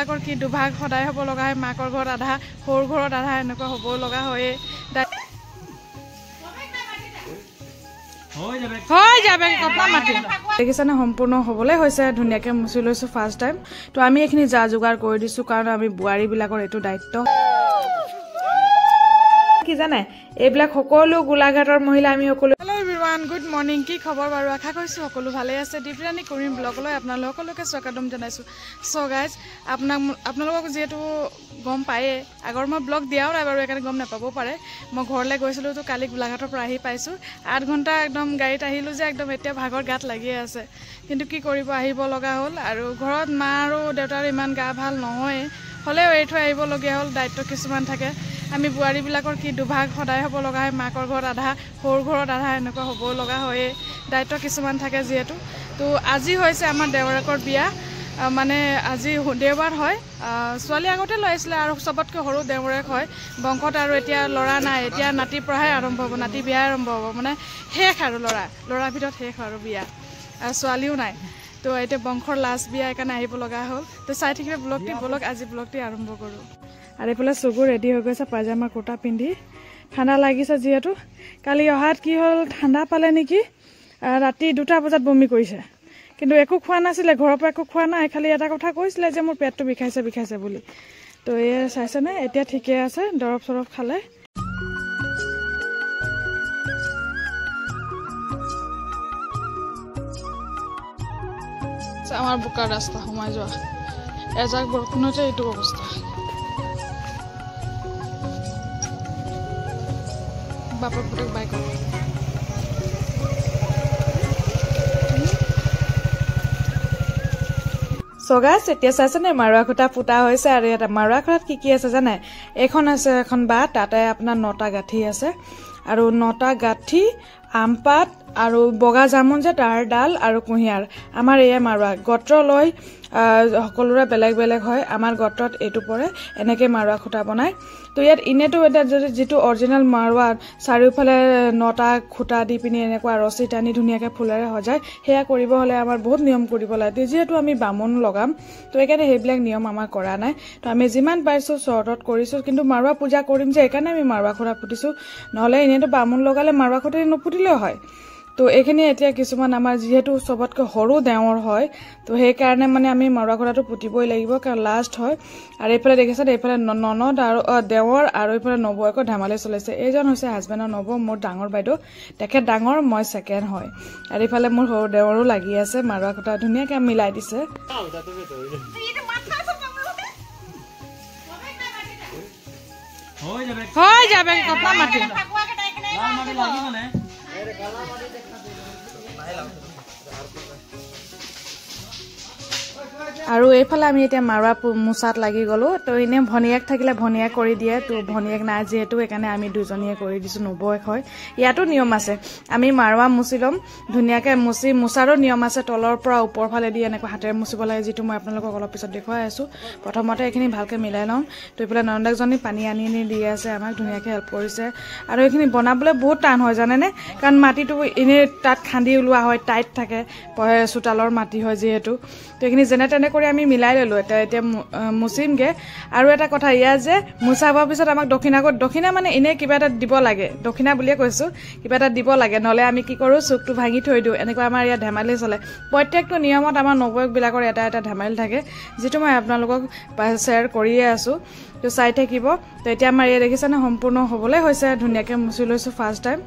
বোৱাৰীবিলাকৰ কি দুভাগ সদায় হ'ব লগা হয় মাকৰ ঘৰত আধা সৰু ঘৰত আধা এনেকুৱা হ'ব লগা হয় হৈ যাবে কপা মাটি দেখিছানে সম্পূৰ্ণ হ'বলৈ হৈছে ধুনীয়াকৈ মুচি লৈছোঁ ফাৰ্ষ্ট টাইম তো আমি এইখিনি যা যোগাৰ কৰি দিছোঁ কাৰণ আমি বোৱাৰীবিলাকৰ এইটো দায়িত্ব কি জানে এইবিলাক সকলো গোলাঘাটৰ মহিলা আমি সকলো হেল্ল' এভৰিৱান গুড মৰ্নিং কি খবৰ বাৰু আশা কৰিছোঁ সকলো ভালেই আছে দীপৰাণী কৰিম ব্লগলৈ আপোনালোক সকলোকে স্বাগতম জনাইছোঁ চ' গাইজ আপোনালোকক যিহেতু গম পায়ে আগৰ মই ব্লগ দিয়াও নাই বাৰু সেইকাৰণে গম নাপাবও পাৰে মই ঘৰলৈ গৈছিলোঁ তো কালি গোলাঘাটৰ পৰা আহি পাইছোঁ 8 ঘণ্টা একদম গাড়ীত আহিলোঁ যে একদম এতিয়া ভাগৰ গাত লাগিয়ে আছে কিন্তু কি কৰিব আহিব লগা হ'ল আৰু ঘৰত মা আৰু দেউতাৰ ইমান গা ভাল নহয় হ'লেও এৰি থৈ আহিবলগীয়া হ'ল দায়িত্ব কিছুমান থাকে আমি বোৱাৰীবিলাকৰ কি দুভাগ সদায় হ'ব লগা হয় মাকৰ ঘৰত আধা সৰু ঘৰত আধা এনেকুৱা হ'ব লগা হয় দায়িত্ব কিছুমান থাকে যিহেতু তো আজি হৈছে আমাৰ দেৱৰেকৰ বিয়া মানে আজি দেওবাৰ হয় ছোৱালী আগতে লৈ আহিছিলে আৰু চবতকৈ সৰু দেৱৰেক হয় বংশত আৰু এতিয়া ল'ৰা নাই এতিয়া নাতিৰ পৰাহে আৰম্ভ হ'ব নাতি বিয়া আৰম্ভ হ'ব মানে শেষ আৰু ল'ৰাৰ ভিতৰত শেষ আৰু বিয়া আৰু ছোৱালীও নাই তো এতিয়া বংশৰ লাষ্ট বিয়া সেইকাৰণে আহিব লগা হ'ল তো চাই থাকিলে ব্লগটি বলক আজি ব্লগটি আৰম্ভ কৰোঁ আৰু এইফালে চুগু ৰেডি হৈ গৈছে পাইজামা কুৰ্তা পিন্ধি ঠাণ্ডা লাগিছে যিহেতু কালি অহাত কি হ'ল ঠাণ্ডা পালে নেকি ৰাতি 2টা বজাত বমি কৰিছে কিন্তু একো খোৱা নাছিলে ঘৰৰ পৰা একো খোৱা নাই খালি এটা কথা কৈছিলে যে মোৰ পেটটো বিষাইছে বুলি তো এই চাইছেনে এতিয়া ঠিকে আছে দৰৱ চৰৱ খালে আমাৰ বোকা ৰাস্তা সোমাই যোৱা এজাক বৰষুণতে এইটো অৱস্থা বাপৰ পুতেক বাইকত গাইছ এতিয়া চাইছেনে মাৰুৱা খুটা ফুটা হৈছে আৰু এটা মাৰুৱা খুটাত কি আছে জানে এখন আছে এখন বা তাতে আপোনাৰ 9টা গাঁঠি আছে আৰু 9টা গাঁঠি আমপাত আৰু বগা জামুন যে তাৰ ডাল আৰু কুঁহিয়াৰ আমাৰ এয়া মাৰুৱা গত্ৰ লৈ সকলোৰে বেলেগ বেলেগ হয় আমাৰ গত্ৰত এইটো পৰে এনেকৈ মাৰুৱা খুটা বনায় তো ইয়াত ইনেতো এটা যদি যিটো অৰিজিনেল মাৰুৱা চাৰিওফালে 9টা খুটা দি পিনি এনেকুৱা ৰছী টানি ধুনীয়াকৈ ফুলেৰে সজায় সেয়া কৰিব হ'লে আমাৰ বহুত নিয়ম কৰিব লাগে যিহেতু আমি বামুণ লগাম তো সেইকাৰণে সেইবিলাক নিয়ম আমাৰ কৰা নাই তো আমি যিমান পাৰিছোঁ চৰ্টত কৰিছোঁ কিন্তু মাৰুৱা পূজা কৰিম যে সেইকাৰণে আমি মাৰুৱা খুটা পুতিছোঁ নহ'লে এনেইতো বামুণ লগালে মাৰুৱা খুটা নুপুতিলেও হয় তো এইখিনি এতিয়া কিছুমান আমাৰ যিহেতু চবতকৈ সৰু দেৱৰ হয় তো সেইকাৰণে মানে আমি মাৰুৱা খুটাটো পুতিবই লাগিব কাৰণ লাষ্ট হয় আৰু এইফালে দেখিছে এইফালে ননদ আৰু দেৱৰ আৰু এইফালে নবৌয়েকৰ ধেমালি চলিছে এইজন হৈছে হাজবেণ্ডৰ নবৌ মোৰ ডাঙৰ বাইদেউ তেখেত ডাঙৰ মই ছেকেণ্ড হয় আৰু এইফালে মোৰ সৰু দেৱৰো লাগি আছে মাৰুৱা খুটা ধুনীয়াকৈ মিলাই দিছে হৈ যাবে কপা মাটি আৰু এইফালে আমি এতিয়া মাৰুৱা মোচাত লাগি গ'লো তো এনে ভনীয়েক থাকিলে ভনীয়েক কৰি দিয়ে তো ভনীয়েক নাই যিহেতু সেইকাৰণে আমি দুজনীয়ে কৰি দিছোঁ নবৌয়েক হয় ইয়াতো নিয়ম আছে আমি মাৰুৱা মুচি ল'ম ধুনীয়াকৈ মোচাৰো নিয়ম আছে তলৰ পৰা ওপৰ ফালে দি এনেকৈ হাতেৰে মুচিব লাগে যিটো মই আপোনালোকক অলপ পিছত দেখুৱাই আছোঁ প্ৰথমতে এইখিনি ভালকৈ মিলাই ল'ম তো এইফালে নন্দাকজনী পানী আনি দি আছে আমাক ধুনীয়াকৈ হেল্প কৰিছে আৰু এইখিনি বনাবলৈ বহুত টান হয় জানেনে কাৰণ মাটিটো এনেই তাত খান্দি ওলোৱা হয় টাইট থাকে চোতালৰ মাটি হয় যিহেতু তো এইখিনি যেনে তেনে কৰি আমি মিলাই ল'লোঁ এতিয়া মুচিমগৈ আৰু এটা কথা ইয়াত যে মুচাবৰ পিছত আমাক দক্ষিণা মানে এনেই কিবা এটা দিব লাগে দক্ষিণা বুলিয়ে কৈছোঁ কিবা এটা দিব লাগে নহ'লে আমি কি কৰোঁ চুকটো ভাঙি থৈ দিওঁ এনেকুৱা আমাৰ ইয়াত ধেমালি চলে প্ৰত্যেকটো নিয়মত আমাৰ নবৌয়েকবিলাকৰ এটা ধেমালি থাকে যিটো মই আপোনালোকক শ্বেয়াৰ কৰিয়ে আছোঁ তো চাই থাকিব তো এতিয়া আমাৰ ইয়াত দেখিছেনে সম্পূৰ্ণ হ'বলৈ হৈছে ধুনীয়াকৈ মুচি লৈছোঁ ফাৰ্ষ্ট টাইম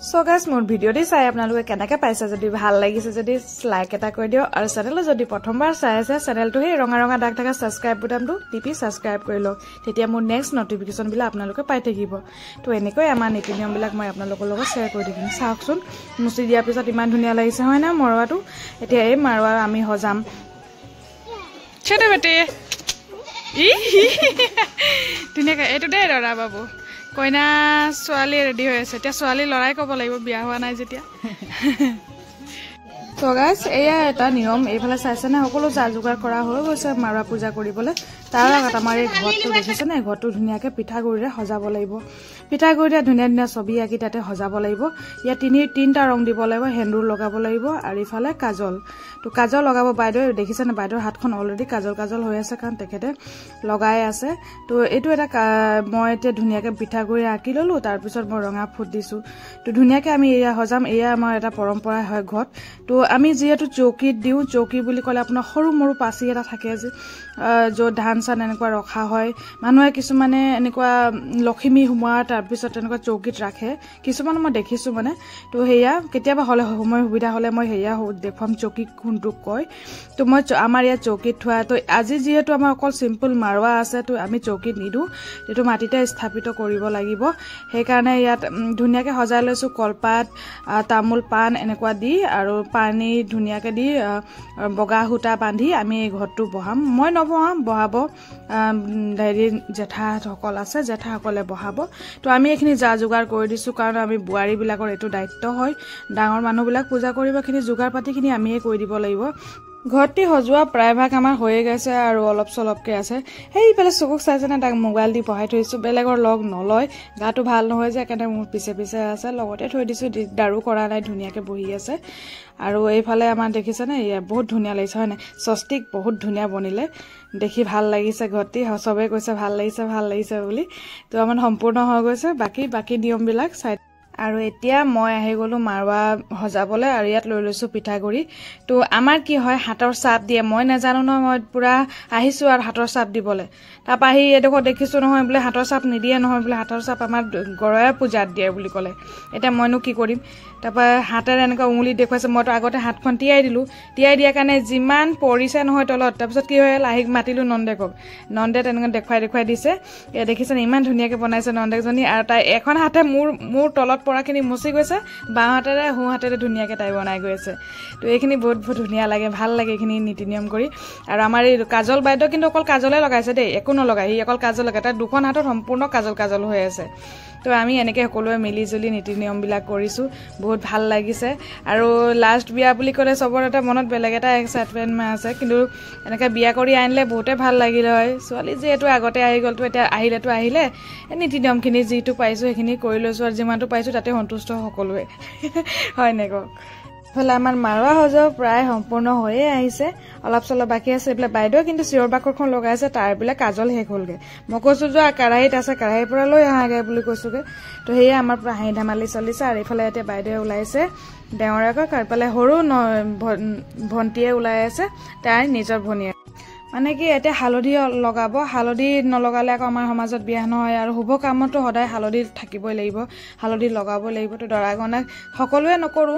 চ' গাইজ মোৰ ভিডিঅ'টি চাই আপোনালোকে কেনেকৈ পাইছে যদি ভাল লাগিছে যদি লাইক এটা কৰি দিয়ক আৰু চেনেলত যদি প্ৰথমবাৰ চাই আছে চেনেলটো সেই ৰঙা দাগ থকা ছাবস্ক্ৰাইব বুটামটো টিপি ছাবস্ক্ৰাইব কৰি লওক তেতিয়া মোৰ নেক্সট নটিফিকেশ্যনবিলাক আপোনালোকে পাই থাকিব তো এনেকৈ আমাৰ নীতি নিয়মবিলাক মই আপোনালোকৰ লগত শ্বেয়াৰ কৰি থাকিম চাওকচোন মুচি দিয়াৰ পিছত ইমান ধুনীয়া লাগিছে হয় না মাৰুৱাটো এতিয়া এই মাৰুৱা আমি সজাম চেটে বেটে ধুনীয়াকৈ এইটো দেই ল'ৰা বাবু কইনা ছোৱালী ৰেডি হৈ আছে এতিয়া ছোৱালী ল'ৰাই ক'ব লাগিব বিয়া হোৱা নাই যেতিয়া So guys, এয়া এটা নিয়ম এইফালে চাইছে না সকলো যা যোগাৰ কৰা হৈ গৈছে মাৰা পূজা কৰিবলৈ তাৰ আগত আমাৰ এই ঘৰটো দেখিছে না ঘৰটো ধুনিয়াকে পিঠাগুৰিৰে সজাব লাগিব পিঠাগুৰিৰে ধুনিয়া ধুনিয়া ছবি আঁকি তাতে সজাব লাগিব ইয়া তিনিটা ৰং দিব লাগিব হেন্দুৰ লগাব লাগিব আৰু ইফালে কাজল তো কাজল লগাব বাইদেউ দেখিছে না বাইদেউৰ হাতখন অলৰেডি কাজল হৈ আছে কাৰণ তেখেতে লগাই আছে তো এটো এটা মই এতিয়া ধুনিয়াকে পিঠাগুৰি আঁকি ললো তাৰ পিছত মই ৰঙা ফুট দিছো তো ধুনিয়াকে আমি এয়া সজাম এয়া আমাৰ এটা পৰম্পৰা হয় ঘৰত তো আমি যেহেতু চৌকিত দিও চৌকি বুলি কলে আপোনাৰ সৰু মৰু পাচি এটা থাকে যে য'ত ধান চান এনেকুৱা ৰখা হয় মানুহে কিছুমানে এনেকুৱা লক্ষ্মী হুমা তাৰ পিছত এনেকুৱা চৌকিত ৰাখে কিছুমান মই দেখিছো মানে তো হেয়া কেতিয়াবা হলে সময় সুবিধা হলে মই হেয়া দেখুৱাম চৌকি কোনটো কয় তো মই আমাৰ ইয়া চৌকিত থোৱা তো আজি যেহেতু আমাৰ অকল সিম্পল মাৰৱা আছে তো আমি চৌকিত নিদু এটো মাটিতে স্থাপিত কৰিব লাগিব সেই কাৰণে ইয়াত ধুনিয়াকে সজাই লৈছো কলপাত তামুল পান এনেকুৱা দি আৰু পানী ধুনিয়াকে দি বগা হুটা বান্ধি আমি ঘৰটো বহাম মই বহাব জেঠা সকল আছে জেঠা সকলে বহাব তো আমি এখিনি যা যোগাৰ কৰি দিছো কাৰণ আমি বুৱাৰী বিলাকৰ এটো দায়িত্ব হয় ডাঙৰ মানুহ বিলাক পূজা কৰিবখিনি যোগাৰ পাতিখিনি আমিয়ে কৰি দিব লাগিব ঘৰটি সজোৱা প্ৰায়ভাগ আমাৰ হৈয়ে গৈছে আৰু অলপ চলপকে আছে সেইফালে চকুক চাইছে না তাক মোবাইল দি বহাই থৈছো বেলেগৰ লগ নলয় গাটো ভাল নহয় যে একেটা মোৰ পিছে আছে লগতে থৈ দিছো দাৰু কৰা নাই ধুনিয়াকে বহি আছে আৰু এইফালে আমাৰ দেখিছে না বহুত ধুনিয়া লাগিছে হয় না স্বস্তিক বহুত ধুনিয়া বনিলে দেখি ভাল লাগিছে ঘৰটি সবে কৈছে ভাল লাগিছে বুলি তো আমাৰ সম্পূৰ্ণ হৈ গৈছে বাকি নিয়ম বিলাক চাই আৰু এতিয়া মই আহি গলো মাৰৱা সজাবলে আৰু ইয়াত লৈ লৈছো পিঠাগুৰি তো আমাৰ কি হয় হাতৰ চাপ দিয়ে মই নাজানো ন মই পুৰা আহিছো আৰু হাতৰ চাপ দিবলে তাপা আহি এডোখৰ দেখিছো নহয় বোলে হাতৰ চাপ নিদিয়ে নহয় বোলে হাতৰ চাপ আমাৰ গৰয়া পূজাত দিয়ে বুলি কলে এটা মইনো কি কৰিম তাপা হাতেৰে এনেকা উঙুলি দেখুৱাইছে মইতো আগতে হাতখন তিয়াই দিলো তিয়াই দিয়া কাৰণে যিমান পৰিছে নহয় তলত তাৰপিছত কি হয় লাহিক মাতিলো নন্দে তেনেকৈ দেখুৱাই দিছে এ দেখিছেনে ইমান ধুনিয়াকে বনাইছে নন্দেকজনী আৰু তাই এখন হাতে মোৰ তলত পৰাখিনি মুচি গৈছে বাঁ হাতেৰে হু হাতেৰে ধুনিয়াকে তাই বনাই গৈছে তো এইখিনি বহুত ধুনিয়া লাগে ভাল লাগে এইখিনি নীতি নিয়ম কৰি আৰু আমাৰ এই কাজল বাইদেউ কিন্তু অকল কাজলে লগাইছে দেই একো নলগাই হি অকল কাজল লগাই তাই দুখন হাতত সম্পূৰ্ণ কাজল হৈ আছে তো আমি এনেকে সকলোৱে মিলি জুলি নীতি নিয়ম বিলাক কৰিছো বহুত ভাল লাগিছে আৰু লাষ্ট বিয়া বুলি ক'লে সবৰ এটা মনত বেলেগ এটা এক্সাইটমেন্ট আছে কিন্তু এনেকে বিয়া কৰি আনিলে বহুতে ভাল লাগিল হয় ছোৱালী যেহেতু আগতে আহি গ'ল তো এতিয়া আহিলে নীতি নিয়মখিনি যিটো পাইছো সেইখিনি কৰি লৈছো আৰু যিমানটো পাইছো তাতে সন্তুষ্ট সকলোৱে হয় নে কওক ফলে আমাৰ মাৰৱা সজাও প্ৰায় সম্পূৰ্ণ হৈয়ে আহিছে অলপ চলপ বাকি আছে এইবিলাক বাইদেউ কিন্তু চিঞৰ বাকৰখন লগাইছে তাৰ বিলাক কাজল শেষ হ'লগে মই কৈছো যে কাৰাহীত আছে কাৰাহীৰ পৰা লৈ আহাগে বুলি কৈছোগে তো সেয়ে আমাৰ হাঁহি ধেমালি চলিছে আৰু এইফালে এতিয়া বাইদেউ ওলাইছে দেওৰাকক আৰু পালে সৰু ভন্টিয়ে ওলাই আছে তাই নিজৰ ভনীয়ে মানে কি এতিয়া হালধি লগাব হালধি নলগালে আকৌ আমাৰ সমাজত বিয়া নহয় আৰু শুভ কামতো সদায় হালধি থাকিবই লাগিব হালধি লগাব লাগিব তো দৰাগণক সকলোৱে নকৰো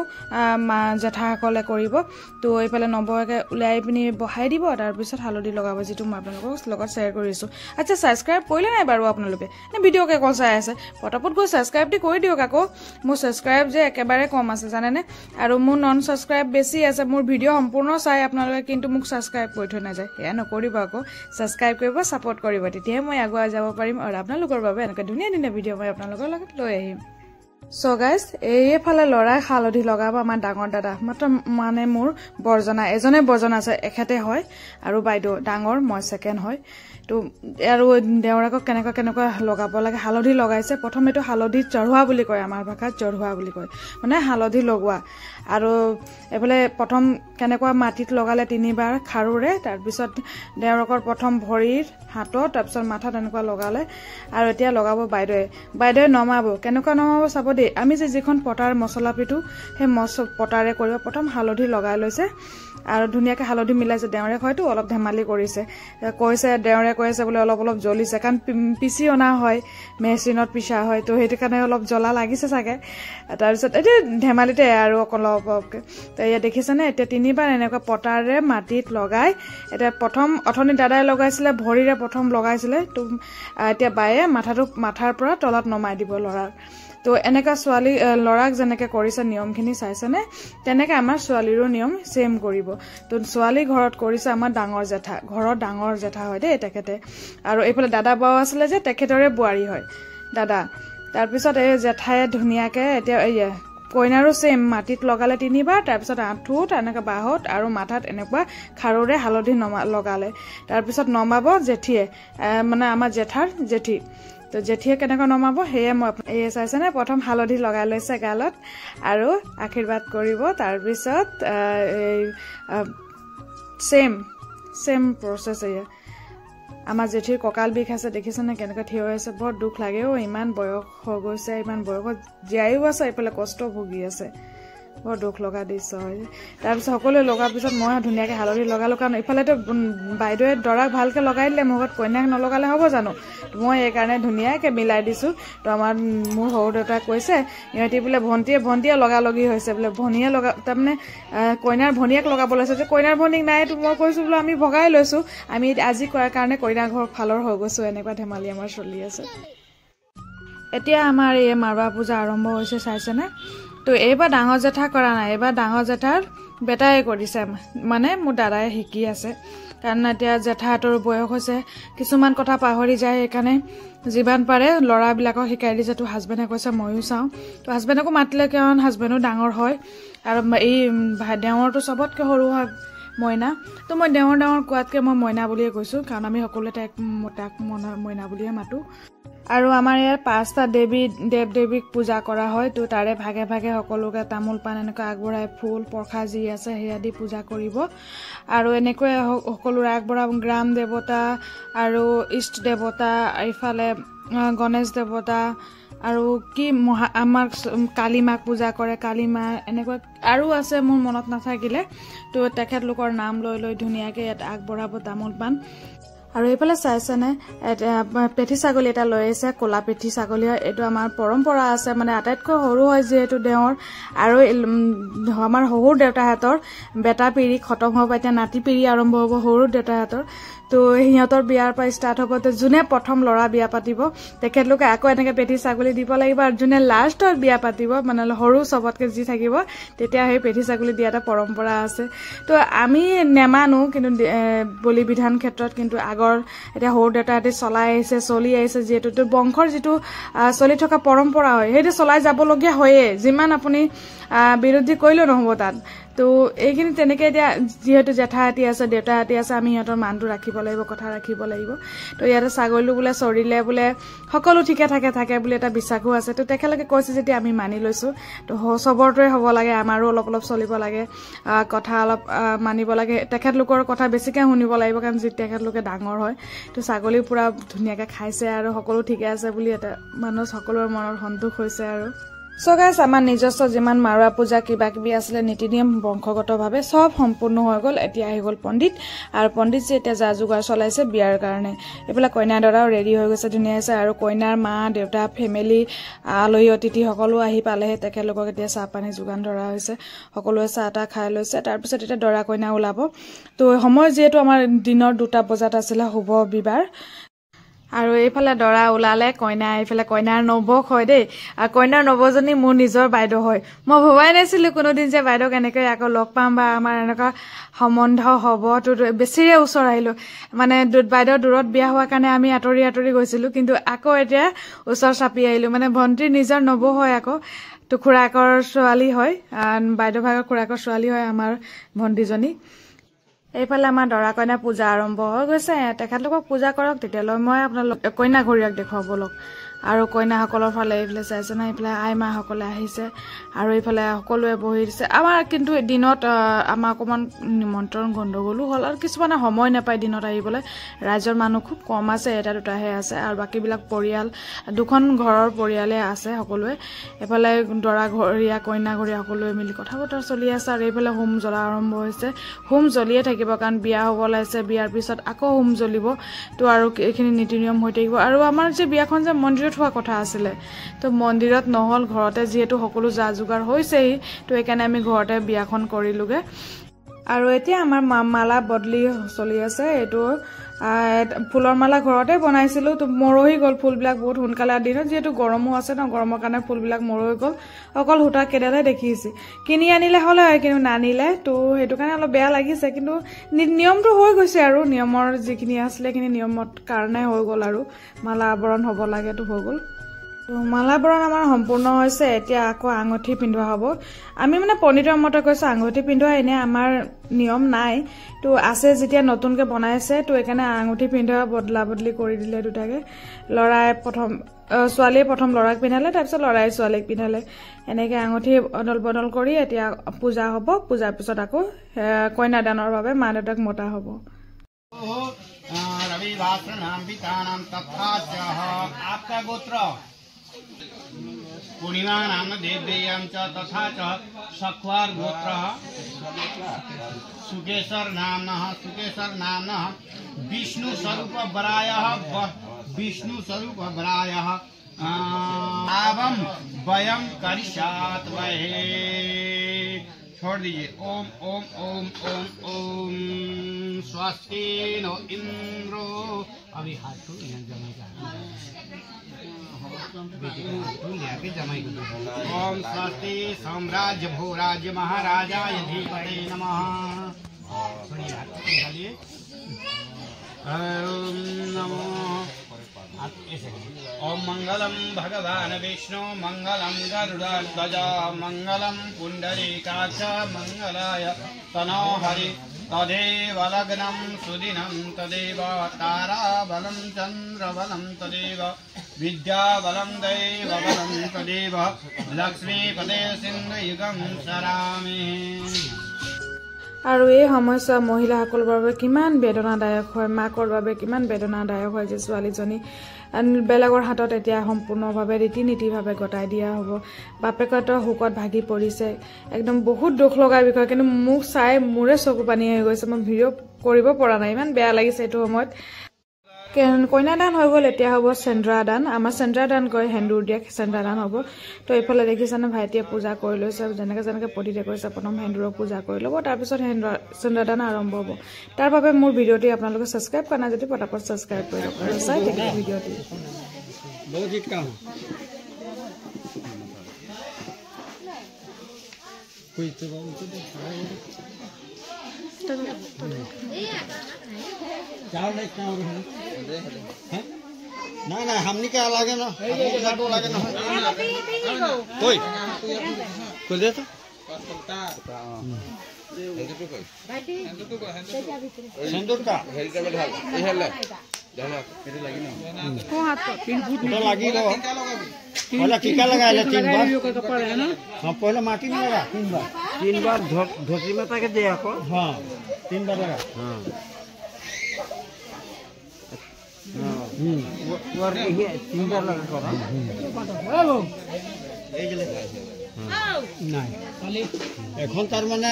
মা জেঠাসকলে কৰিব তো এইফালে নবয়কে উলাই পিনি বহাই দিব তাৰ পিছত হালধি লগাব যেটো মই আপোনালোকক লগত শেয়াৰ কৰিছো আচ্ছা সাবস্ক্ৰাইব কৰিলে নাই বাৰু আপোনালোকে নে ভিডিঅ'কে কল চাই আছে পটাপট গৈ সাবস্ক্ৰাইব দি কৰি দিওক আকৌ মোৰ সাবস্ক্ৰাইব যে একেবাৰে কম আছে জানেনে আৰু মোৰ নন সাবস্ক্ৰাইব বেছি আছে মোৰ ভিডিঅ' সম্পূৰ্ণ চাই আপোনালোকে কিন্তু মোক সাবস্ক্ৰাইব কৰি থৈ নাযায় এয়া নকৰিব আকৌ সাবস্ক্ৰাইব কৰিব সাপোৰ্ট কৰিব তেতিয়া মই আগুৱাই যাব পাৰিম আৰু আপোনালোকৰ বাবে এনেকৈ ধুনীয়া ভিডিঅ' মই আপোনালোকৰ লগত লৈ আহিম So guys, এইফালে লৰাই হালধি লগাব আমাৰ ডাঙৰ দাদা মাত্ৰ মানে মোৰ বৰজনা এজনে বৰজনা আছে এখেতে হয় আৰু বাইদেউ ডাঙৰ মই সেকেন্ড হয় তো আৰু দেওৰাকক কেনেকুৱা লগাব লাগে হালধি লগাইছে প্ৰথম এটো হালধি চঢ়োৱা বুলি কয় আমাৰ ভাষাত চঢ়োৱা বুলি কয় মানে হালধি লগোৱা আৰু এফালে প্ৰথম কেনেকুৱা মাটিত লগালে তিনিবাৰ খাৰুৰে তাৰ পিছত দেওৰাকৰ প্ৰথম ভৰিৰ হাতত তাৰ পিছত মাথাত এনেকুৱা লগালে আৰু এতিয়া লগাব বাইদেৱে নমাব কেনেকুৱা নমাব চাব দেই আমি যে যিখন পটাৰ মছলা পিঠু সেই পটাৰে কৰিব প্ৰথম হালধি লগাই লৈছে আৰু ধুনিয়াকে হালধি মিলাইছে দেওৰে হয়তো অলপ ধেমালি কৰিছে কৈছে দেওৰে কৈছে বোলে অলপ জ্বলিছে কাৰণ পিছি অনা হয় মেচিনত পিছা হয় তো সেইটো কাৰণে অলপ জ্বলা লাগিছে চাগে তাৰ পিছত এটা ধেমালিতে আৰু অলপকে তো ইয়া দেখিছেনে এতিয়া তিনিবাৰ এনেকুৱা পটাৰে মাটিত লগাই এটা প্ৰথম অথনি দাদাই লগাইছিলে ভৰিৰে প্ৰথম লগাইছিলে তো এতিয়া বায়ে মাথাৰ পৰা তলত নমাই দিব লৰাৰ তো এনেকা ছোৱালী লৰাক যেনেকে কৰিছে নিয়মখিনি চাইছেনে তেনেকে আমাৰ ছোৱালীৰো নিয়ম সেম কৰিব তো ছোৱালী ঘৰত কৰিছে আমাৰ ডাঙৰ জেঠা ঘৰৰ ডাঙৰ জেঠা হয় দেই তেখেতে আৰু এইফালে দাদা বাও আছিলে যে তেখেতৰে বুৱাৰী হয় দাদা তাৰ পিছত এই জেঠায়ে ধুনিয়াকে এতিয়া কইনাৰো সেম মাটিত লগালে 3 বাৰ তাৰপিছত আঁঠুত এনেকা বাহত আৰু মাথাত এনেকুৱা খাৰুৰে হালধি লগালে তাৰপিছত নমাব জেঠিয়ে মানে আমাৰ জেঠি তো জেঠিয়ে কেনেকৈ নমাব হেয়ে মই এই চাইছেনে প্ৰথম হালধি লগাই লৈছে গালত আৰু আশীৰ্বাদ কৰিব তাৰপিছত এই সেম প্ৰসেস এয়া আমাৰ জেঠিৰ কঁকাল বিষ আছে দেখিছেনে কেনেকৈ থিয় হৈছে বৰ দুখ লাগে ইমান বয়স হৈ গৈছে ইমান বয়সত জীয়াইও আছে এইফালে কষ্ট ভুগি আছে বৰ দুখ লগা দৃশ্য হয় তাৰপিছত সকলোৱে লগাৰ পিছত মই ধুনীয়াকৈ হালধি লগালো কাৰণ এইফালেতো বাইদেৱে দৰাক ভালকৈ লগাই দিলে মুখত কইনাক নলগালে হ'ব জানো মই এইকাৰণে ধুনীয়াকৈ মিলাই দিছোঁ তো আমাৰ মোৰ সৰু দেউতাই কৈছে ইহঁতি বোলে ভণ্টিয়ে লগালগি হৈছে বোলে ভনীয়ে তাৰমানে কইনাৰ ভনীয়েক লগাব লৈছে যে কইনাৰ ভনীক নাই তো মই কৈছোঁ বোলো আমি ভগাই লৈছোঁ আমি আজি কৰাৰ কাৰণে কইনা ঘৰ ফালৰ হৈ গৈছোঁ এনেকুৱা ধেমালি আমাৰ চলি আছে এতিয়া আমাৰ এই মাৰৱা পূজা আৰম্ভ হৈছে চাইছেনে তো এইবাৰ ডাঙৰ জেঠা কৰা নাই এইবাৰ ডাঙৰ জেঠাৰ বেটাই কৰিছে মানে মোৰ দাদাই শিকি আছে কাৰণ এতিয়া জেঠাহঁতৰ বয়স হৈছে কিছুমান কথা পাহৰি যায় সেইকাৰণে যিমান পাৰে ল'ৰাবিলাকক শিকাই দিছে তো হাজবেণ্ডে কৈছে ময়ো চাওঁ তো হাজবেণ্ডকো মাতিলে কাৰণ হাজবেণ্ডো ডাঙৰ হয় আৰু এই দেৱৰটো চবতকৈ সৰু হয় মইনা তো মই দেৱৰ কোৱাতকৈ মই মইনা বুলিয়ে কৈছোঁ কাৰণ আমি সকলোৱে তাক মইনা বুলিয়ে মাতোঁ আৰু আমাৰ ইয়াত 5টা দেৱ-দেৱীক পূজা কৰা হয় তো তাৰে ভাগে ভাগে সকলোকে তামোল পাণ এনেকৈ আগবঢ়াই ফুল প্ৰসাদ যি আছে সেয়া দি পূজা কৰিব আৰু এনেকৈ সকলোৰে আগবঢ়াব গ্ৰাম দেৱতা আৰু ইষ্ট দেৱতা ইফালে গণেশ দেৱতা আৰু কি আমাৰ কালী মাক পূজা কৰে কালী মা এনেকৈ আৰু আছে মোৰ মনত নাথাকিলে তো তেখেতলোকৰ নাম লৈ ধুনীয়াকৈ ইয়াত আগবঢ়াব তামোল পাণ আৰু এইফালে চাইছেনে পেঠি ছাগলী এটা লৈ আহিছে ক'লা পেঠি ছাগলী এইটো আমাৰ পৰম্পৰা আছে মানে আটাইতকৈ সৰু হয় যিহেতু দেৱৰ আৰু আমাৰ শহুৰ দেউতাহঁতৰ বেটা পিৰি খতম হ'ব এতিয়া নাতি পিৰি আৰম্ভ হ'ব সৰু দেউতাহঁতৰ তো সিহঁতৰ বিয়াৰ পৰা ষ্টাৰ্ট হ'ব তো যোনে প্ৰথম ল'ৰা বিয়া পাতিব তেখেতলোকে আকৌ এনেকৈ পেঠি ছাগলী দিব লাগিব আৰু যোনে লাষ্টত বিয়া পাতিব মানে সৰু চবতকৈ যি থাকিব তেতিয়া সেই পেঠি ছাগলী দিয়া এটা পৰম্পৰা আছে তো আমি নেমানো কিন্তু বলি বিধান ক্ষেত্ৰত কিন্তু আগৰ এতিয়া সৰু দেউতাহঁতে চলি আহিছে যিহেতু তো বংশৰ যিটো চলি থকা পৰম্পৰা হয় সেইটো চলাই যাবলগীয়া হয়েই যিমান আপুনি বিৰোধী কৰিলেও নহ'ব তাত তো এইখিনি তেনেকৈ এতিয়া যিহেতু জেঠাহাতী আছে দেউতাহাতী আছে আমি সিহঁতৰ মানটো ৰাখিব লাগিব কথা ৰাখিব লাগিব তো ইয়াতে ছাগলীটো বোলে চৰিলে বোলে সকলো ঠিকে থাকে বুলি এটা বিশ্বাসো আছে তো তেখেতলোকে কৈছে যেতিয়া আমি মানি লৈছোঁ তো চবৰটোৱে হ'ব লাগে আমাৰো অলপ চলিব লাগে কথা অলপ মানিব লাগে তেখেতলোকৰ কথা বেছিকৈ শুনিব লাগিব কাৰণ যি তেখেতলোকে ডাঙৰ হয় তো ছাগলী পূৰা ধুনীয়াকৈ খাইছে আৰু সকলো ঠিকে আছে বুলি এটা মানুহ সকলোৰে মনত সন্তোষ হৈছে আৰু সো গাইস আমাৰ নিজস্ব যিমান মাৰৱা পূজা কিবা আছিলে নীতি নিয়ম বংশগতভাৱে সব সম্পূৰ্ণ হৈ গ'ল এতিয়া আহি গ'ল পণ্ডিত আৰু পণ্ডিতজি এতিয়া যা যোগাৰ চলাইছে বিয়াৰ কাৰণে এইফালে কইনা দৰাও ৰেডি হৈ গৈছে ধুনীয়া আছে আৰু কইনাৰ মা দেউতা ফেমিলি আলহী অতিথি সকলো আহি পালেহে তেখেতলোকক এতিয়া চাহ পানী যোগান ধৰা হৈছে সকলোৱে চাহ তাহ খাই লৈছে তাৰপিছত এতিয়া দৰা কইনা ওলাব তো সময় যিহেতু আমাৰ দিনৰ 2টা বজাত আছিলে শুভ বিবাৰ আৰু এইফালে দৰা ওলালে কইনা এইফালে কইনাৰ নবক হয় দেই আৰু কইনাৰ নবজনী মোৰ নিজৰ বাইদেউ হয় মই ভবাই নাছিলোঁ কোনোদিন যে বাইদেউক এনেকৈ আকৌ লগ পাম বা আমাৰ এনেকুৱা সম্বন্ধ হ'ব তো বেছিৰে ওচৰ আহিলোঁ মানে বাইদেউ দূৰত বিয়া হোৱাৰ কাৰণে আমি আঁতৰি গৈছিলোঁ কিন্তু আকৌ এতিয়া ওচৰ চাপি আহিলোঁ মানে ভণ্টিৰ নিজৰ নব হয় আকৌ তো খুৰাকৰ ছোৱালী হয় বাইদেউ ভাগৰ খুৰাকৰ ছোৱালী হয় আমাৰ ভণ্টিজনী এইফালে আমাৰ দৰা কইনা পূজা আৰম্ভ হৈ গৈছে তেখেতলোকক পূজা কৰক তেতিয়ালৈ মই আপোনালোক কইনা ঘৰীয়াক দেখুৱাব বলক আৰু কইনাসকলৰ ফালে এইফালে চাইছে না এইফালে আইমাসকলে আহিছে আৰু এইফালে সকলোৱে বহি দিছে আমাৰ কিন্তু দিনত আমাৰ অকণমান নিমন্ত্ৰণ গণ্ডগোলো হ'ল আৰু কিছুমানে সময় নাপায় দিনত আহিবলৈ ৰাইজৰ মানুহ খুব কম আছে এটা দুটাহে আছে আৰু বাকীবিলাক পৰিয়াল দুখন ঘৰৰ পৰিয়ালে আছে সকলোৱে এইফালে দৰা ঘৰীয়া কইনা ঘৰীয়া সকলোৱে মিলি কথা বতৰা চলি আছে আৰু এইফালে হোম জ্বলা আৰম্ভ হৈছে হোম জ্বলিয়ে থাকিব কাৰণ বিয়া হ'ব লাগিছে বিয়াৰ পিছত আকৌ হোম জ্বলিব তো আৰু এইখিনি নীতি নিয়ম হৈ থাকিব আৰু আমাৰ যে বিয়াখন যে মন্দিৰত হোৱা কথা আছিলে তো মন্দিৰত নহল ঘৰতে যিহেতু সকলো যা যোগাৰ হৈছেই তো এইকাৰণে আমি ঘৰতে বিয়াখন কৰিলোগে আৰু এতিয়া আমাৰ মালা বদলি চলি আছে এইটো ফুলৰ মালা ঘৰতে বনাইছিলোঁ তো মৰহি গ'ল ফুলবিলাক বহুত সোনকালে দিনত যিহেতু গৰমো আছে ন গৰমৰ কাৰণে ফুলবিলাক মৰহি গ'ল অকল সূতা কেইডালহে দেখিছে কিনি আনিলে হ'লে কিন্তু নানিলে তো সেইটো কাৰণে অলপ বেয়া লাগিছে কিন্তু নিয়মটো হৈ গৈছে আৰু নিয়মৰ যিখিনি আছিলে সেইখিনি নিয়মত কাৰণে হৈ গ'ল আৰু মালা আৱৰণ হ'ব লাগেতো হৈ গ'ল মালাবৰণ আমাৰ সম্পূৰ্ণ হৈছে এতিয়া আকৌ আঙঠি পিন্ধোৱা হ'ব আমি মানে পণ্ডিতৰ মতে কৈছো আঙঠি পিন্ধোৱা এনে আমাৰ নিয়ম নাই তো আছে যেতিয়া নতুনকে বনাইছে তো একানে আঙঠি পিন্ধোৱা বদলা বদলি কৰি দিলে দুটাকে লৰাই প্ৰথম ছোৱালীয়ে প্ৰথম লৰাক পিন্ধালে তাৰ পিছত লৰাই ছোৱালীক পিন্ধালে এনেকে আঙঠি অদল বদল কৰি এতিয়া পূজা হ'ব পূজাৰ পিছত আকৌ কন্যাদানৰ বাবে মা দেউতাক মতা হ'ব रविवासनाम पितानाम तथा च आपका गोत्र पूर्णिमा नाम देव्याम च तथा च सख्वार गोत्र सुकेशर नामनः विष्णु स्वरूप वरायः आवम वयम करिष्यात वहे छोड़ दीजिए ओम ओम ओम ओम ओम स्वस्ति नो इंद्रो अभी हाथ तो ओम स्वस्ति साम्राज्य भोराज्य महाराजा धीपते नमः ओम नमो ओम मंगलम भगवान विष्णु मंगलम गरुड़ध्वज मंगलम पुंडरीकाक्ष मंगलाय तनो हरि तदेव लग्नं सुदिनं तदेव ताराबलं चन्द्रबलं तदेव विद्याबलं दैवबलं तदेव लक्ष्मीपदे सिंहयुगं सरामि আৰু এই সমস্যা মহিলাসকলৰ বাবে কিমান বেদনাদায়ক হয় মাকৰ বাবে কিমান বেদনাদায়ক হয় যে ছোৱালীজনী বেলেগৰ হাতত এতিয়া সম্পূৰ্ণভাৱে ৰীতি নীতিভাৱে গটাই দিয়া হ'ব বাপেকতৰ হুকত ভাগি পৰিছে একদম বহুত দুখ লগা বিষয় কিন্তু মুখ চাই মোৰে চকু পানী হৈ গৈছে মই ভিডিঅ' কৰিব পৰা নাই ইমান বেয়া লাগিছে এইটো সময়ত কন্যাদান হৈ গ'ল এতিয়া হ'ব চেন্দ্ৰাদান আমাৰ চেন্দ্ৰাদান কয় হেন্দুৰ দিয়া চেন্দ্ৰাদান হ'ব তো এইফালে দেখিছানে ভাইটিয়ে পূজা কৰি লৈছে যেনেকৈ পতিতে কৈছে প্ৰথম হেন্দুৰক পূজা কৰি ল'ব তাৰপিছত চেন্দ্ৰাদান আৰম্ভ হ'ব তাৰ বাবে মোৰ ভিডিঅ'টি আপোনালোকে ছাবস্ক্ৰাইব কৰা নাই যদি পটাপট ছাবস্ক্ৰাইব কৰি লওক আৰু চাই থাকিব ভিডিঅ'টি बहुत काम कोई तो ना ना हमनी क्या लागे ना लागे ना कोई दे तो सिंदूर का लगी लो पहले टीका लगा ले 3 बार हाँ पहले माटी में लगा 3 बार धोती में तक दे को हाँ 3 बार लगा हाँ वर ये 3 बार लगा करा नहीं এখন তার মানে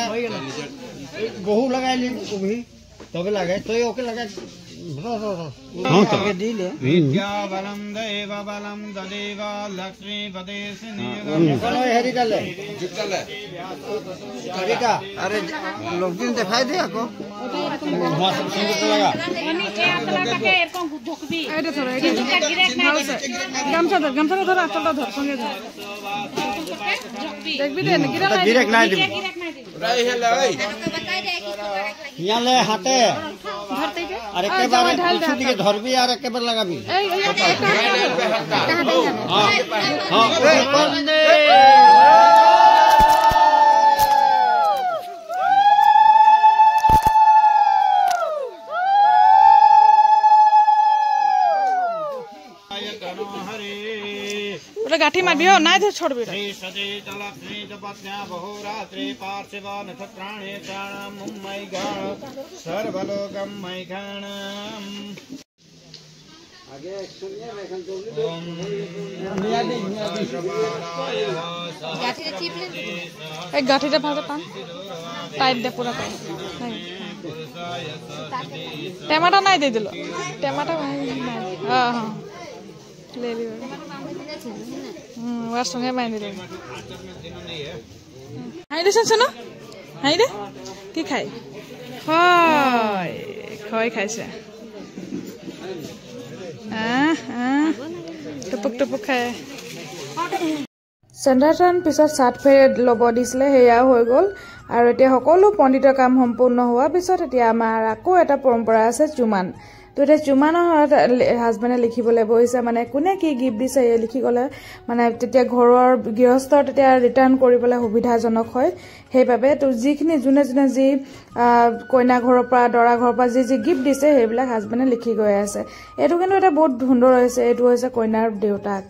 বহু লাগাইলি কবি তবে লাগাই তুই ওকে লাগাই विद्याबलं दैवबलं तदेव लक्ष्मीपदे अरे लोग दिन दिखाई दे आपको हाथे अरे के बार के धरबी और के बार लगाबी गाठी मार भी हो ना तो छोड़ भी पार्थिव नक्षत्राणि प्राणं मुम्मै गण सर्वलोकं मैघाणं आगे सुनिए मैघन तो एक गाठी दे भागे पान टाइट दे पूरा टाइट टमाटर नहीं दे दिलो टमाटर नहीं हां हां ले लियो वार संगे बांधि दे हाय दे सुनो हाय दे की खाय हाय खय खाइছে टपक टपक खाय চেন্দ্ৰাদান পিছত সাত ফেৰ লব দিছিলে হেয়া হৈ গ'ল আৰু এতিয়া সকলো পণ্ডিতৰ কাম সম্পূৰ্ণ হোৱাৰ পিছত এতিয়া আমাৰ আকৌ এটা পৰম্পৰা আছে চুমান তো এতিয়া জুমানৰ হাজবেণ্ডে লিখিবলৈ বহিছে মানে কোনে কি গিফ্ট দিছে এই লিখি গ'লে মানে তেতিয়া ঘৰৰ গৃহস্থৰ তেতিয়া ৰিটাৰ্ণ কৰিবলৈ সুবিধাজনক হয় সেইবাবে তো যিখিনি যোনে যোনে যি কইনা ঘৰৰ পৰা দৰা ঘৰৰ পৰা যি যি গিফ্ট দিছে সেইবিলাক হাজবেণ্ডে লিখি গৈ আছে এইটো কিন্তু এটা বহুত সুন্দৰ হৈছে এইটো হৈছে কইনাৰ দেউতাক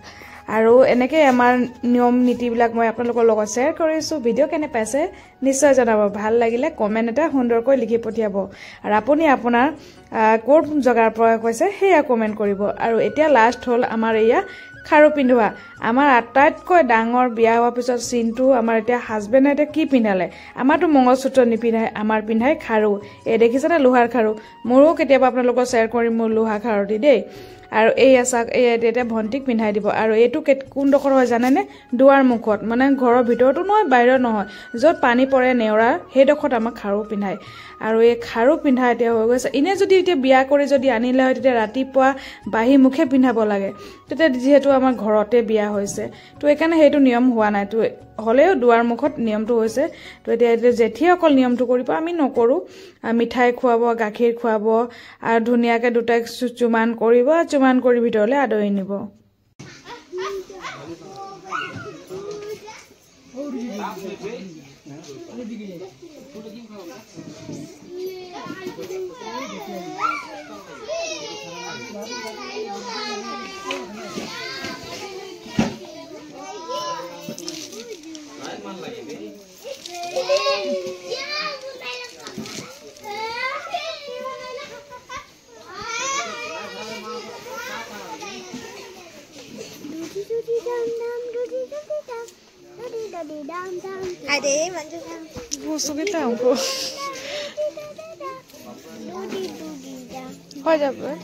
আৰু এনেকৈ আমাৰ নিয়ম নীতিবিলাক মই আপোনালোকৰ লগত শ্বেয়াৰ কৰিছোঁ ভিডিঅ' কেনে পাইছে নিশ্চয় জনাব ভাল লাগিলে কমেণ্ট এটা সুন্দৰকৈ লিখি পঠিয়াব আৰু আপুনি আপোনাৰ ক'ৰ জেগাৰ পৰা কৈছে সেয়া কমেণ্ট কৰিব আৰু এতিয়া লাষ্ট হ'ল আমাৰ এয়া খাৰু পিন্ধোৱা আমাৰ আটাইতকৈ ডাঙৰ বিয়া হোৱাৰ পিছত চিনটো আমাৰ এতিয়া হাজবেণ্ডে এতিয়া কি পিন্ধালে আমাৰতো মংগলসূত্ৰ নিপিন্ধাই আমাৰ পিন্ধাই খাৰু এই দেখিছেনে লোহাৰ খাৰু মোৰো কেতিয়াবা আপোনালোকক শ্বেয়াৰ কৰিম মোৰ লোহাৰ খাৰুটি দেই আৰু এই আচাক এই এতিয়া ভণ্টিক পিন্ধাই দিব আৰু এইটো কোনডোখৰ হয় জানেনে দুৱাৰ মুখত মানে ঘৰৰ ভিতৰতো নহয় বাহিৰত নহয় য'ত পানী পৰে নেওৰা সেইডোখৰত আমাক খাৰু পিন্ধায় আৰু এই খাৰু পিন্ধা এতিয়া হৈ গৈছে এনে যদি এতিয়া বিয়া কৰি যদি আনিলে হয় তেতিয়া ৰাতিপুৱা বাহি মুখে পিন্ধাব লাগে তেতিয়া যিহেতু আমাৰ ঘৰতে বিয়া হৈছে তো এইকাৰণে সেইটো নিয়ম হোৱা নাই তো হ'লেও দুৱাৰ মুখত নিয়মটো হৈছে তো এতিয়া জেঠিয়ে অকল নিয়মটো কৰিব আমি নকৰোঁ মিঠাই খুৱাব গাখীৰ খুৱাব আৰু ধুনীয়াকৈ দুটাক চুমান কৰিব চুমান কৰি ভিতৰলৈ আদৰি নিব Ada manju sang. Busuk kita aku. Kau jawab.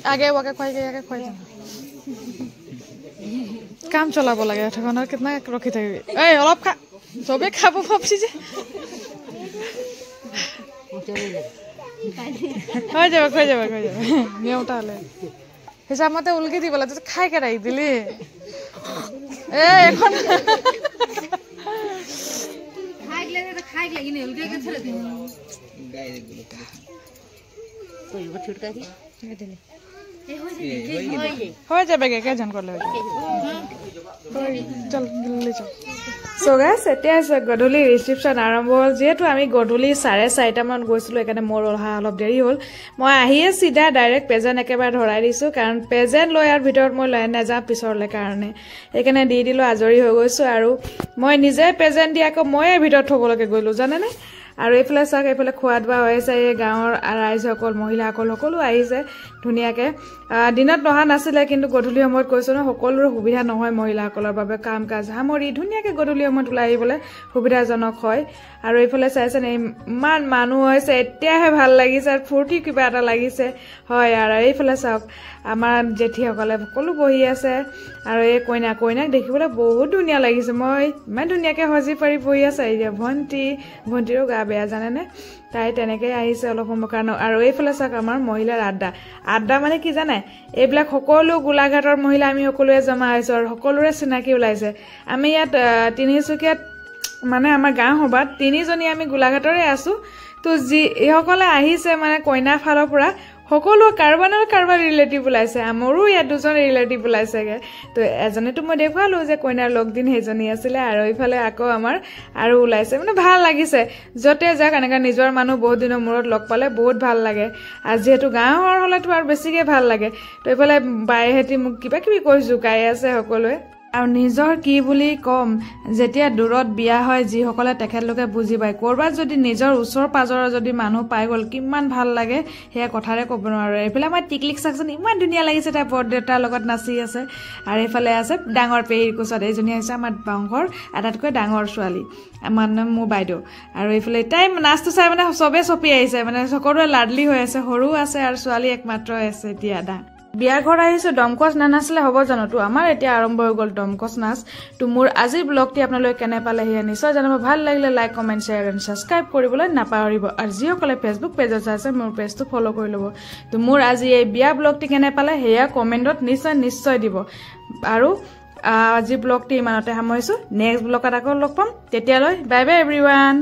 आगे वाके खोई गए आगे खोई काम चलाब लगे ठेकाना कितना रखी थी ए अलप खा सबे खाब भाबसी जे हो जाबे नेउटा ले हिसाब मते उलगी दिबला त खाइ के राखि दिली ए এখন खाइ लागि नै उलगी के छले गाय देखबो कोई वो छुटका की दिले हो जाबे के जन करले चल ले चल सो गाइस এতিয়া গধূলি ৰিসেপশন আৰম্ভ হ'ল যেহেতু আমি গধূলি 4:30 মান গৈছিলো এখানে মোৰ অলপ দেৰি হ'ল মই আহিয়ে সিধা ডাইৰেক্ট প্ৰেজেন্ট একেবাৰে ধৰাই দিছো কাৰণ প্ৰেজেন্ট লৈ আৰ ভিতৰত মই লৈ না যা পিছৰলে কাৰণে এখানে দি দিলো আজৰি হৈ গৈছো আৰু মই নিজে প্ৰেজেন্ট দিয়াকৈ মই ভিতৰত থবলকে গইলো জানে না আৰু এইফালে চাক এইফালে খোৱা দোৱা হৈছে এই গাঁৱৰ ৰাইজসকল মহিলাসকল সকলো আহিছে ধুনীয়াকৈ দিনত নহা নাছিলে কিন্তু গধূলি সময়ত কৈছো ন সকলোৰে সুবিধা নহয় মহিলাসকলৰ বাবে কাম কাজ সামৰি ধুনীয়াকৈ গধূলি সময়ত ওলাই আহিবলৈ সুবিধাজনক হয় আৰু এইফালে চাইছেনে ইমান মানুহ হৈছে এতিয়াহে ভাল লাগিছে আৰু ফূৰ্তি কিবা এটা লাগিছে হয় আৰু এইফালে চাওক আমাৰ জেঠিসকলে সকলো বহি আছে আৰু এই কইনাক দেখিবলৈ বহুত ধুনীয়া লাগিছে মই ইমান ধুনীয়াকৈ সজি পাৰি বহি আছে এই ভণ্টিৰো গা বেয়া জানেনে তাই তেনেকৈ আহিছে অলপ সময় কাৰণে আৰু এইফালে চাওক আমাৰ মহিলাৰ আড্ডা মানে কি জানে এইবিলাক সকলো গোলাঘাটৰ মহিলা আমি সকলোৱে জমা হৈছো আৰু সকলোৰে চিনাকি ওলাইছে আমি ইয়াত তিনিচুকীয়াত মানে আমাৰ গাঁও সভাত তিনিজনী আমি গোলাঘাটৰে আছো তো যি এইসকলে আহিছে মানে কইনা ফালৰ পৰা সকলো কাৰবাৰ ৰিলেটিভ ওলাইছে আমাৰো ইয়াত দুজন ৰিলেটিভ ওলাইছেগে তো এজনেতো মই দেখুৱালো যে কইনাৰ লগদিন সেইজনী আছিলে আৰু এইফালে আকৌ আমাৰ আৰু ওলাইছে মানে ভাল লাগিছে যতে যাক এনেকা নিজৰ মানুহ বহুত দিনৰ মূৰত লগ পালে বহুত ভাল লাগে আৰু যেহেতু গাঁৱৰ হলেতো আৰু বেছিকে ভাল লাগে তো এইফালে বাইহেতি মোক কিবা কিবি কৈ জুকাই আছে সকলোৱে আৰু নিজৰ কি বুলি কম যেতিয়া দূৰত বিয়া হয় যিসকলে তেখেতলোকে বুজি পায় কৰবাত যদি নিজৰ ওচৰ পাজৰৰ যদি মানুহ পাই গল কিমান ভাল লাগে হেয়া কথাৰে ক'ব নোৱাৰো এইফালে আমাৰ টিকলিক চাকচন ইমান ধুনীয়া লাগিছে তাই বৰদেউতাৰ লগত নাচি আছে আৰু এইফালে আছে ডাঙৰ পেহীৰ কোচত এইজনী আছে আমাৰ বংশৰ আটাইতকৈ ডাঙৰ ছোৱালী আমাৰ নাম মোৰ বাইদেউ আৰু এইফালে তাই নাচটো চাই মানে চবে চপি আহিছে মানে সকলোৱে লাডলি হৈ আছে সৰু আছে আৰু ছোৱালী একমাত্ৰ আছে এতিয়া বিয়া ঘৰ আহিছো ডমকচ নানাছিলে হ'ব জানো তো আমাৰ এতিয়া আৰম্ভ হৈ গ'ল ডমকচ নাচ তো মোৰ আজিৰ ব্লগটি আপোনালোকে কেনে পালে হিয়া নিশ্চয় জানিব ভাল লাগিলে like comment share and subscribe কৰিবলৈ নাপাহৰিব আৰু যিসকলে ফেচবুক পেজত আছে মোৰ পেজটো ফলো কৰি ল'ব তো মোৰ আজি এই বিয়া ব্লগটি কেনে পালে হেয়া কমেন্টত নিশ্চয় দিব আৰু আজি ব্লগটি ইমানতে সামৰিছো নেক্সট ব্লগত আকৌ লগ পাম তেতিয়ালৈ বাই বাই এভৰিৱান